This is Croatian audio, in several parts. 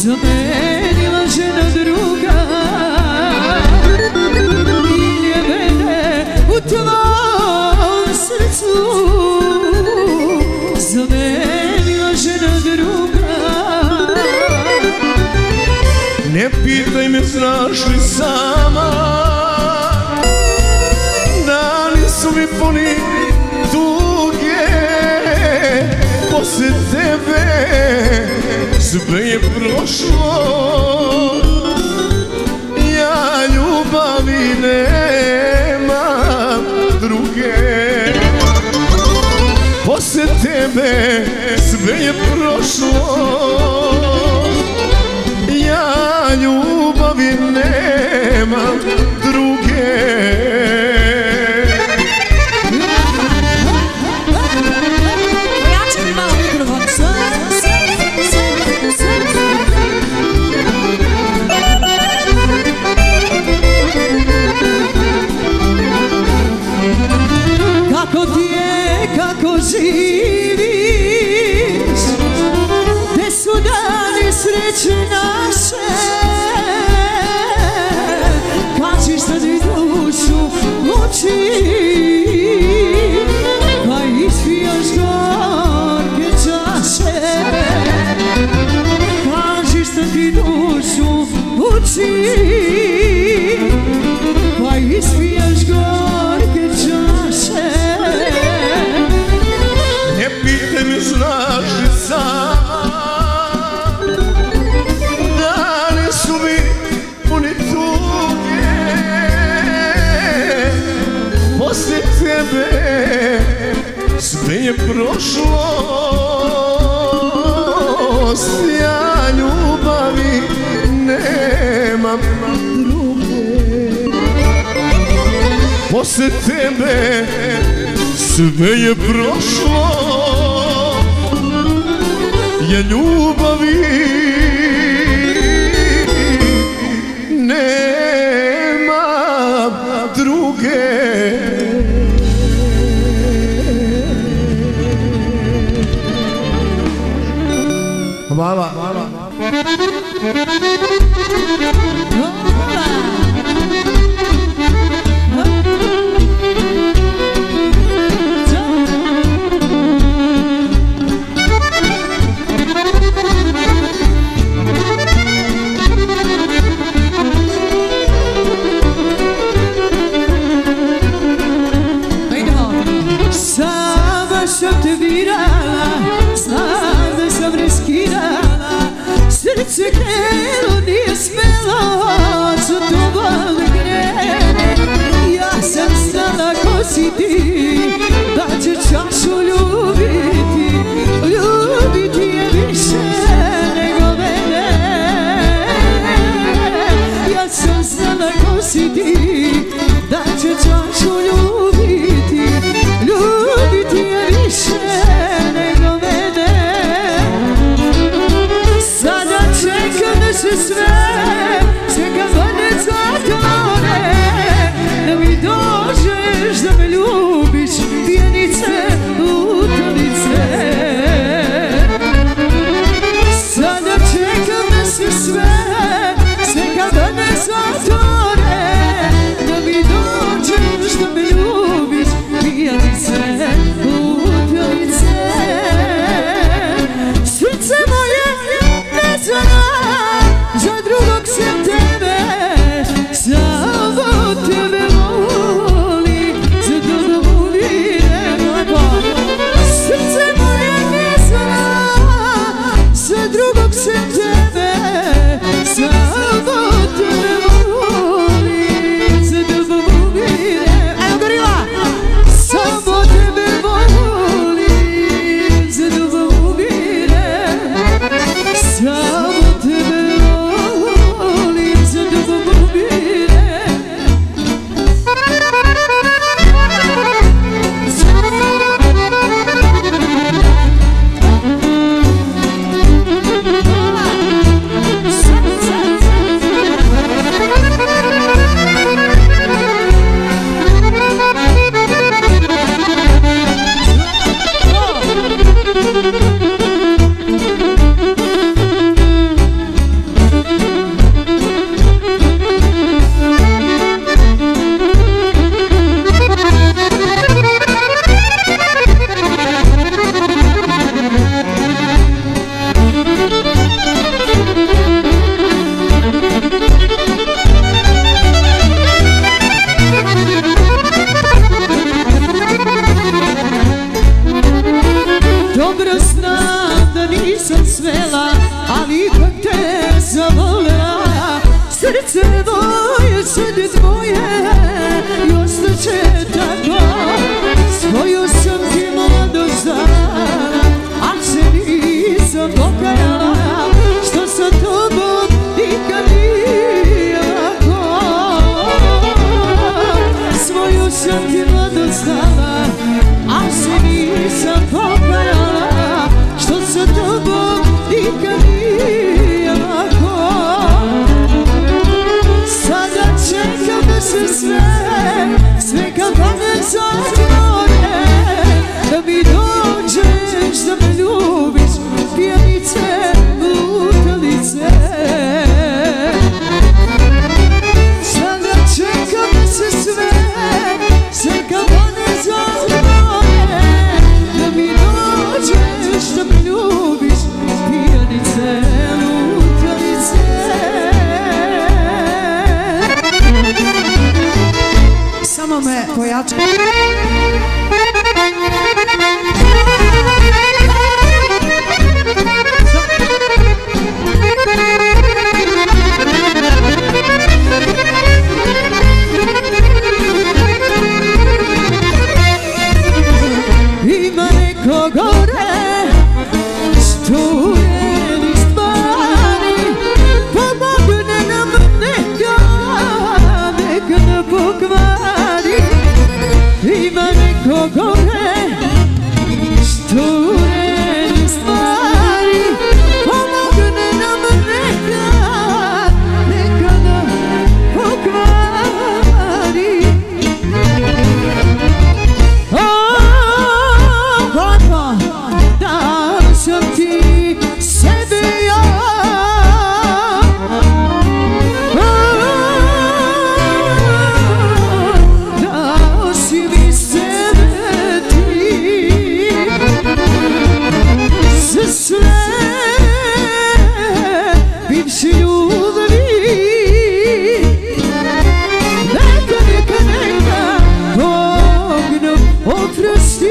zamenila žena druga, ili je mene u tvom srcu zamenila žena druga. Ne pitaj me znaš li sama, dani su mi puni tuge, posle tebe sve je prošlo, ja ljubavi nemam druge. Posle tebe sve je prošlo, ja ljubavi nemam druge. Kako ti je, kako živiš, gde su dani sreće naše, kaži šta ti dušu muči, pa ispijaš gorke čaše. Kaži šta ti dušu muči, pa ispijaš gorke čaše. Ne pitaj me znaš li sam, dani su mi puni tuge, posle tebe sve je prošlo, ja ljubavi nemam druge. Posle tebe sve je prošlo, ja ljubavi nemam druge. Hvala. Sama sam te birala, znam da sam riskirala, srce htjelo nije smelo za tobom da krene. Ja sam znala ko si ti, da će čašu ljubiti, ljubiti je više nego mene. Ja sam znala ko si ti, da će čašu ljubiti, ljubiti je više nego mene. Sada čekam da se dobro znam da nisam smela, ali ipak te zavolela. Srce moje, srce tvoje i ostaće tako. Svoju sam ti mladost dala, a se nisam pokajala, što sa tobom nikad nije lako. Svoju sam ti mladost dala, a se nisam pokajala, što sa tobom nikad nije lako. Sada čekam da se sve kad pamet zatvore, da mi dođeš, da me ljubiš, pijanice, lutalice. Sada čekam da se sve kad pamet zatvore, da mi dođeš, da me ljubiš, pijanice, lutalice. Samo me pojača. Ima neko gore stvoreni stvari, pomogne nam neka ne pokvari. Ima neko gore stvoreni stvari, pomogne nam neka ne pokvari. Lepo, dao sam ti sebe ja, dao si mi sebe ti, za sve bivše ljubavi. Neka Bog nam oprosti.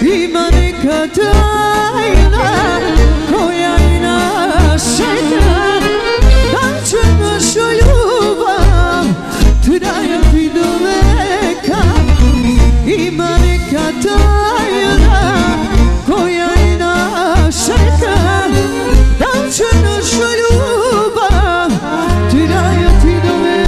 Ima neka tajna koja i nas čeka, da će naša ljubav trajati do veka. Ima neka tajna koja i nas čeka, da će naša ljubav trajati do veka.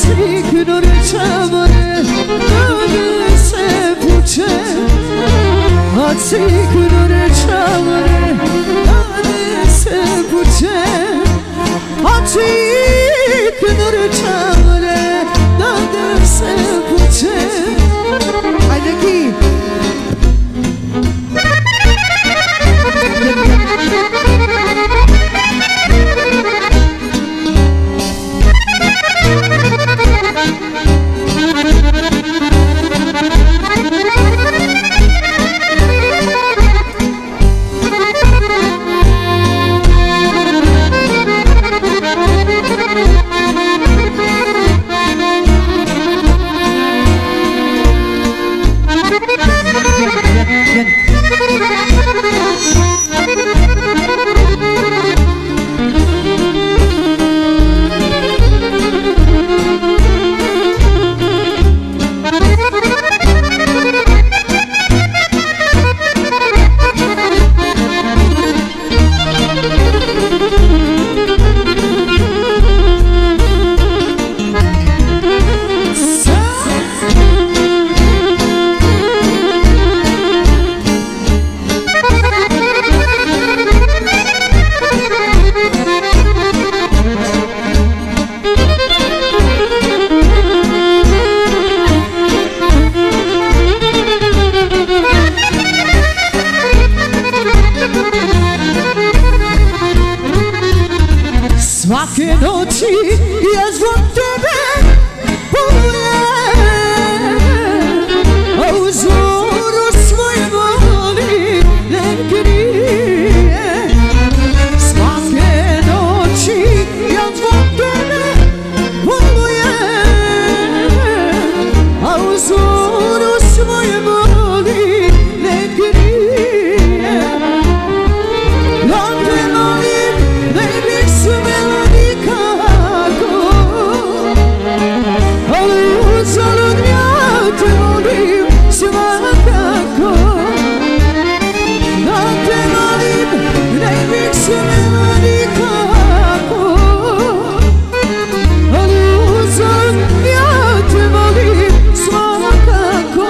Cikno rečamare, dane se puče. A cikno rečamare, dane se puče. A cikno rečamare, dane se puče. Ajde ki! Thank you. zoru svoje boli ne krije. Ja te molim, ne bih smela nikako, ali uzalud ja te molim svakako. Ja te molim, ne bih smela nikako, ali uzalud ja te molim svakako.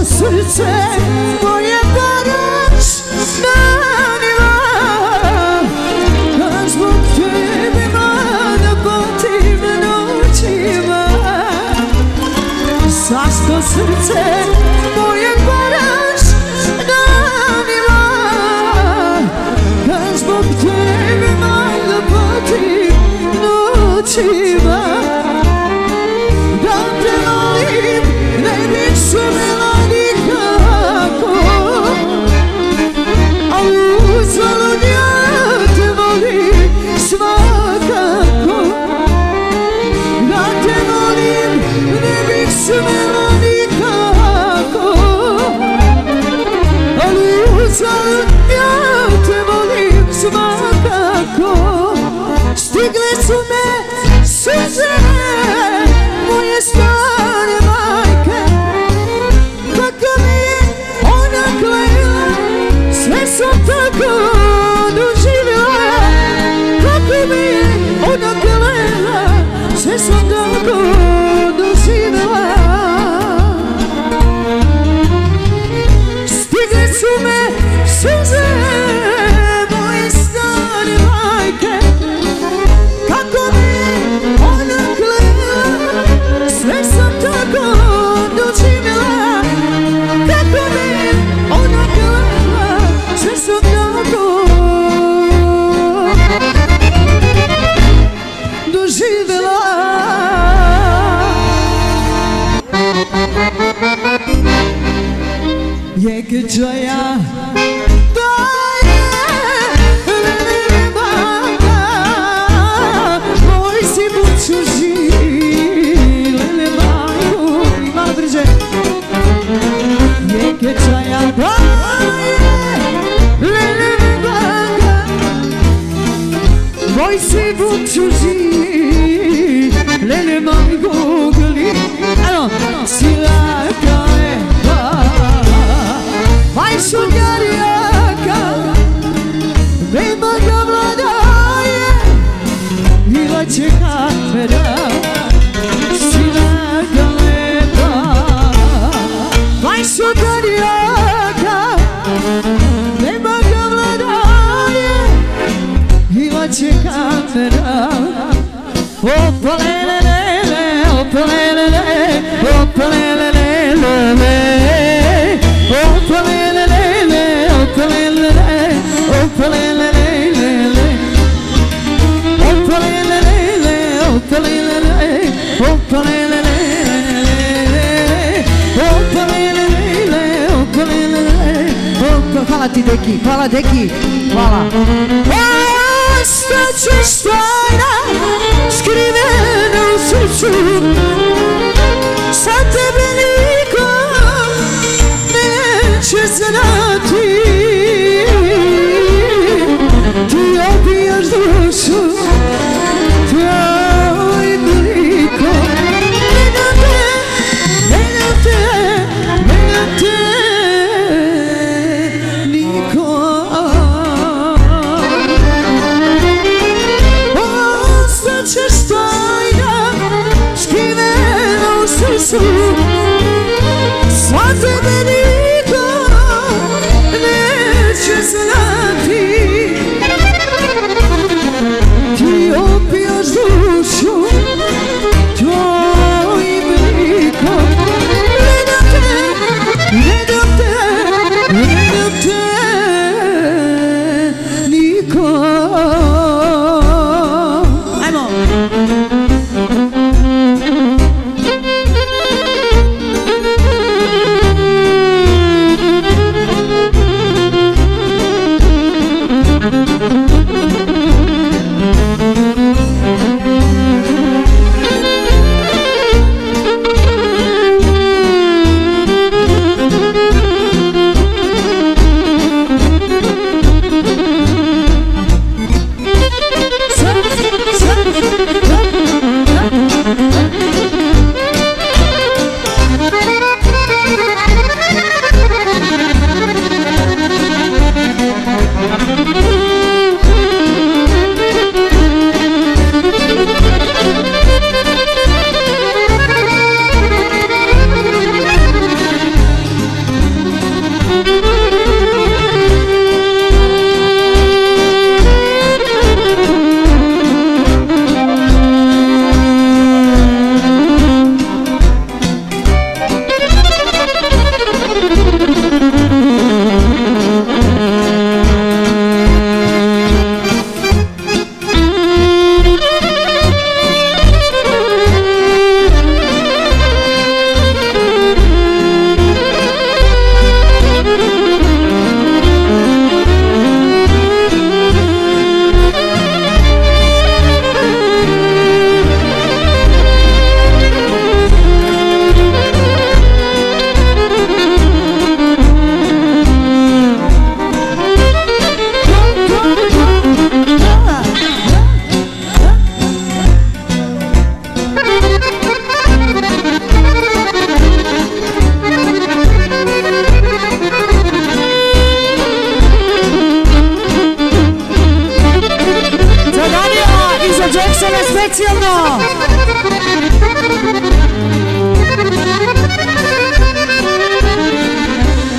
Srce moje danas nanila, kad zbog tebe mada patim noćima. Zašto srce moje danas nanila, kad zbog tebe mada patim noćima. Da te molim, ne bih smela nikako, ali uzalud ja te molim svakako. Da te molim, ne bih smela nikako, ali uzalud ja te molim svakako. Stigle su me suze moje stare majke, kako mi je ona klela, sve sam tako doživjela. Kako mi je ona klela, sve sam tako doživjela. Stigle su me suze moje stare majke, kako mi je ona klela, sve sam tako doživjela. Kako mi je ona klela, sve sam tako doživjela. Jegđaja daje lelebanga, moj si buću živ, lelebangu. Malo brže. Jegđaja daje lelebanga, moj si buću živ, lelebangu gli. Ano, silaka je ba, majšunjarijaka, nema ga vladaje, bila će katera, silaka lepa. Majšunjarijaka, nema ga vladaje, bila će katera. Opa lelelele, opa lelele, opa lelelele, opa lelelele, opa lelele, opa lelelele, opa lelelele, opa lelele, opa lelele, opa lelele, opa lelele, opa. Hvala ti deki, hvala deki, hvala. Ostaćeš tajna, skrivena u srcu, sa tebe niko neće znati. Ti obijaš dušu, tvojim likom. Mena te, mena te, mena te niko. Ostaćeš tajna, skrivena u srcu, sa tebe niko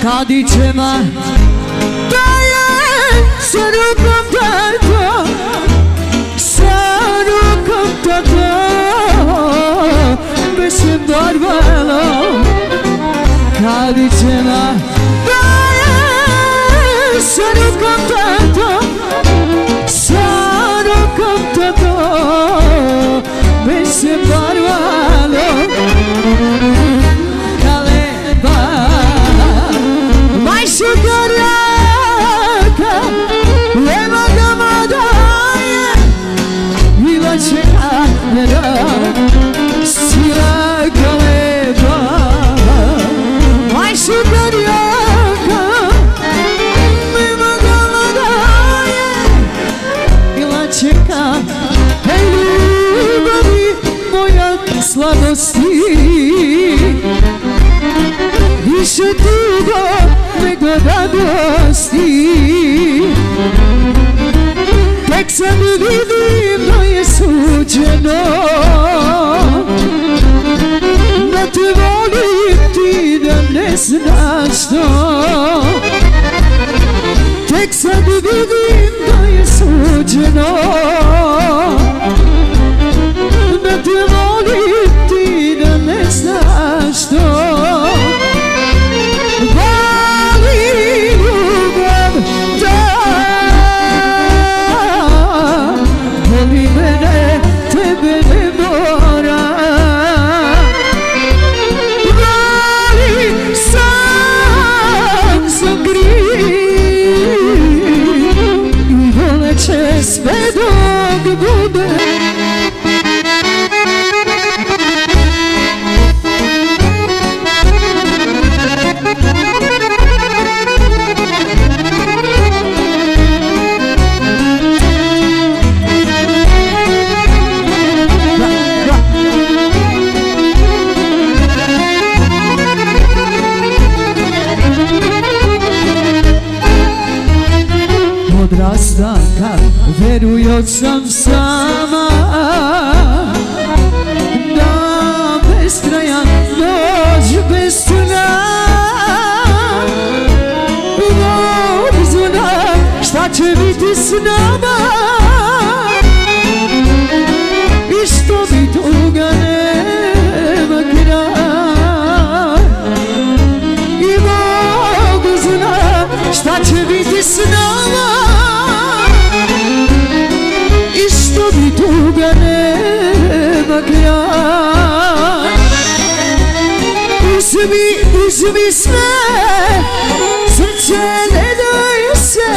Kadićema daje sa rukom tato, sa rukom tato, bez se barvalo. Kadićema daje sa rukom tato, sa rukom tato, bez se barvalo. Šukarjaka, nema ga madaje, ima čeka mera, sila galeba. Maj šukarjaka, nema ga madaje, ima čeka. Hej ljubavi moja slabosti, više dugo nego radosti. Tek sad vidim da je suđeno, da te volim ti da ne znaš to. Tek sad vidim da je suđeno, da te volim ti da ne znaš to. Sve dok bude odrastam kad verujuć sam sama, da beskrajan noć bez sna. Bog zna šta će biti s nama i što bi toga nema kraj. I Bog zna šta će biti s nama i što bi tuga nema kraj. Uzmi sve, srce ne daj se,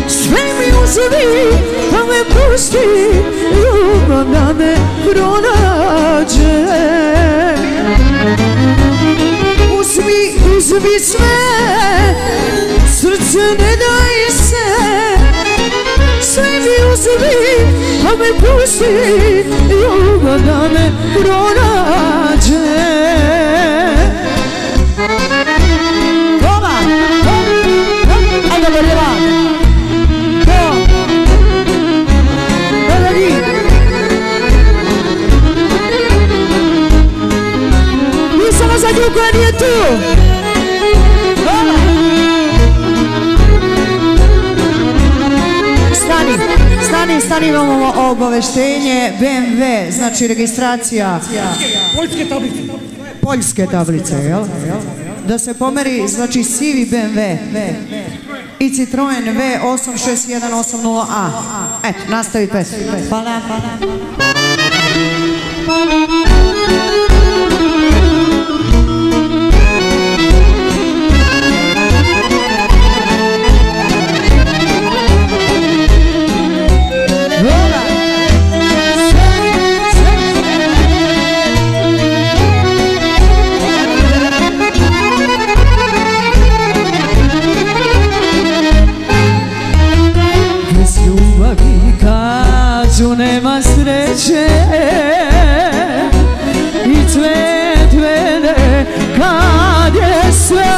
sve mi uzmi pa me pusti, ljubav da me pronađe. Uzmi sve, srce ne daj se, sve mi uzmi pa me pusti, ljubav da me pronađe. Toma, ajde Borjeva, to, dodari. Nisam za nju koja nije tu. Stani, imamo obaveštenje, BMW, znači registracija poljske tablice, jel? Da se pomeri, znači sivi BMW i Citroen V86180A. Eto, nastavite. Hvala. Nema sreće i cvet vene kad je sve,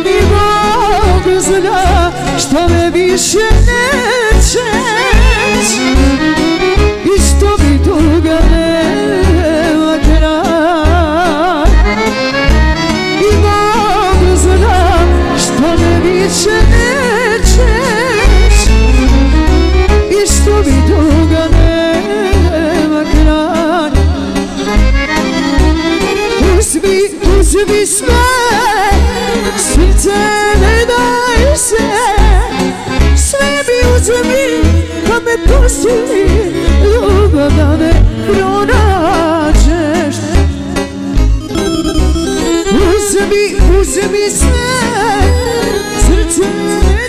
i Bog zna što me više neće i što mi tuga nema kraj. uzmi sve, srce ne daj se, sve mi uzmi, pa me pusti, ljubav da ne pronađeš. Uzmi sve, srce ne